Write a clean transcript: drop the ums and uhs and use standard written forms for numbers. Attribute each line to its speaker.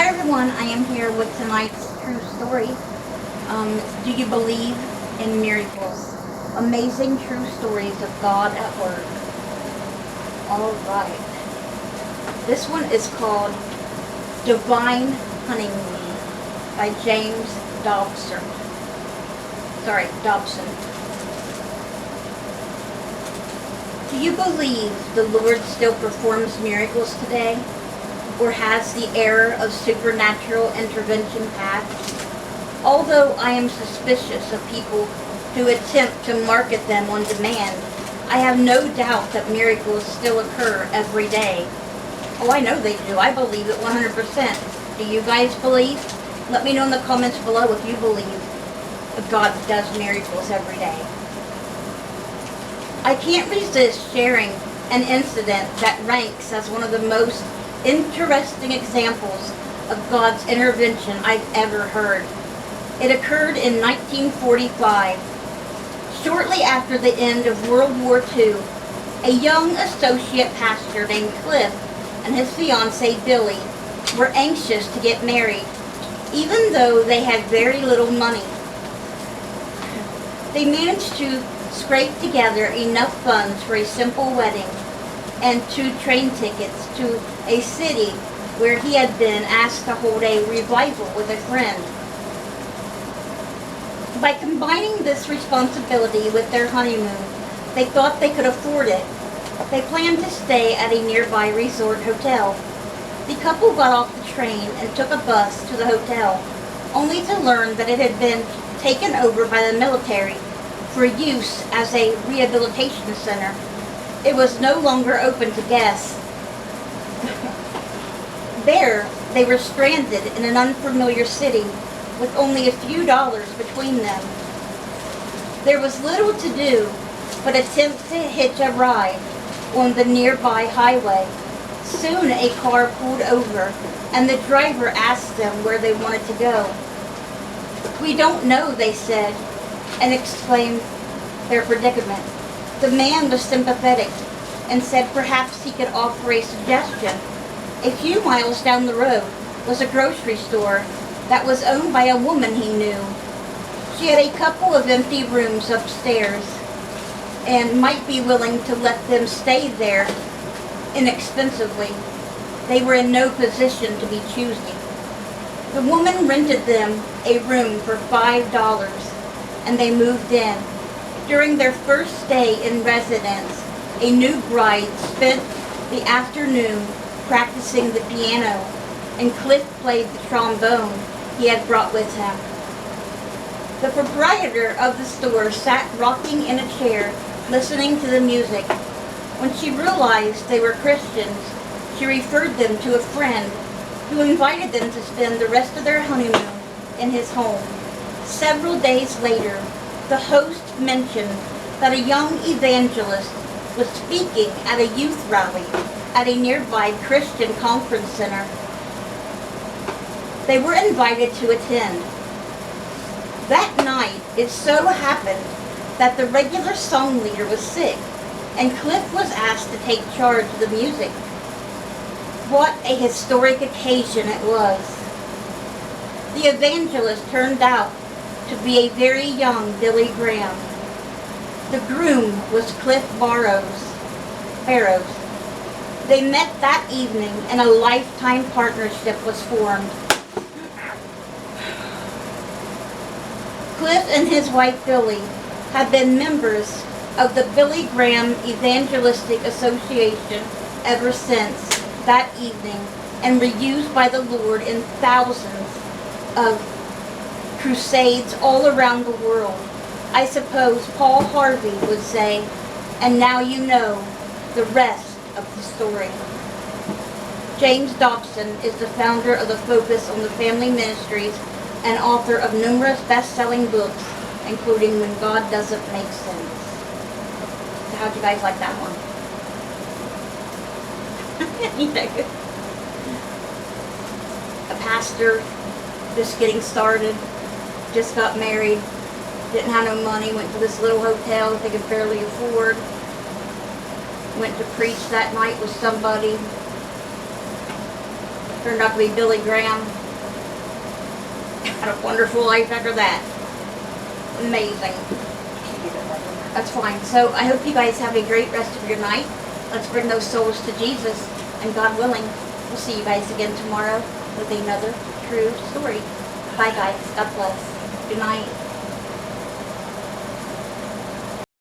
Speaker 1: everyone, I am here with tonight's true story. Do you believe in miracles? Amazing true stories of God at work. Alright. This one is called Divine Honeymoon by James Dobson. Dobson. Do you believe the Lord still performs miracles today? Or has the era of supernatural intervention passed? Although I am suspicious of people who attempt to market them on demand, I have no doubt that miracles still occur every day. Oh, I know they do. I believe it 100%. Do you guys believe? Let me know in the comments below if you believe that God does miracles every day. I can't resist sharing an incident that ranks as one of the most interesting examples of God's intervention I've ever heard. It occurred in 1945. Shortly after the end of World War II, a young associate pastor named Cliff and his fiancée Billy were anxious to get married, even though they had very little money. They managed to scrape together enough funds for a simple wedding and 2 train tickets to a city where he had been asked to hold a revival with a friend. By combining this responsibility with their honeymoon, they thought they could afford it. They planned to stay at a nearby resort hotel. The couple got off the train and took a bus to the hotel, only to learn that it had been taken over by the military for use as a rehabilitation center. It was no longer open to guests. There, they were stranded in an unfamiliar city with only a few dollars between them. There was little to do but attempt to hitch a ride on the nearby highway. Soon a car pulled over and the driver asked them where they wanted to go. "We don't know," they said, and explained their predicament. The man was sympathetic and said perhaps he could offer a suggestion. A few miles down the road was a grocery store that was owned by a woman he knew. She had a couple of empty rooms upstairs and might be willing to let them stay there inexpensively. They were in no position to be choosy. The woman rented them a room for $5 and they moved in. During their first stay in residence, a new bride spent the afternoon practicing the piano, and Cliff played the trombone he had brought with him. The proprietor of the store sat rocking in a chair, listening to the music. When she realized they were Christians, she referred them to a friend who invited them to spend the rest of their honeymoon in his home. Several days later, the host mentioned that a young evangelist was speaking at a youth rally at a nearby Christian conference center. They were invited to attend. That night, it so happened that the regular song leader was sick, and Cliff was asked to take charge of the music. What a historic occasion it was. The evangelist turned out to be a very young Billy Graham. The groom was Cliff Barrows. They met that evening and a lifetime partnership was formed. Cliff and his wife Billy have been members of the Billy Graham Evangelistic Association ever since that evening and were used by the Lord in thousands of crusades all around the world. I suppose Paul Harvey would say, and now you know the rest of the story. James Dobson is the founder of the Focus on the Family Ministries and author of numerous best-selling books, including When God Doesn't Make Sense. So how'd you guys like that one? A pastor just getting started, just got married, didn't have no money, went to this little hotel that they could barely afford, went to preach that night with somebody, turned out to be Billy Graham. had a wonderful life after that. Amazing. That's fine. So I hope you guys have a great rest of your night. Let's bring those souls to Jesus, and God willing, we'll see you guys again tomorrow with another true story. Bye guys. God bless. Good night.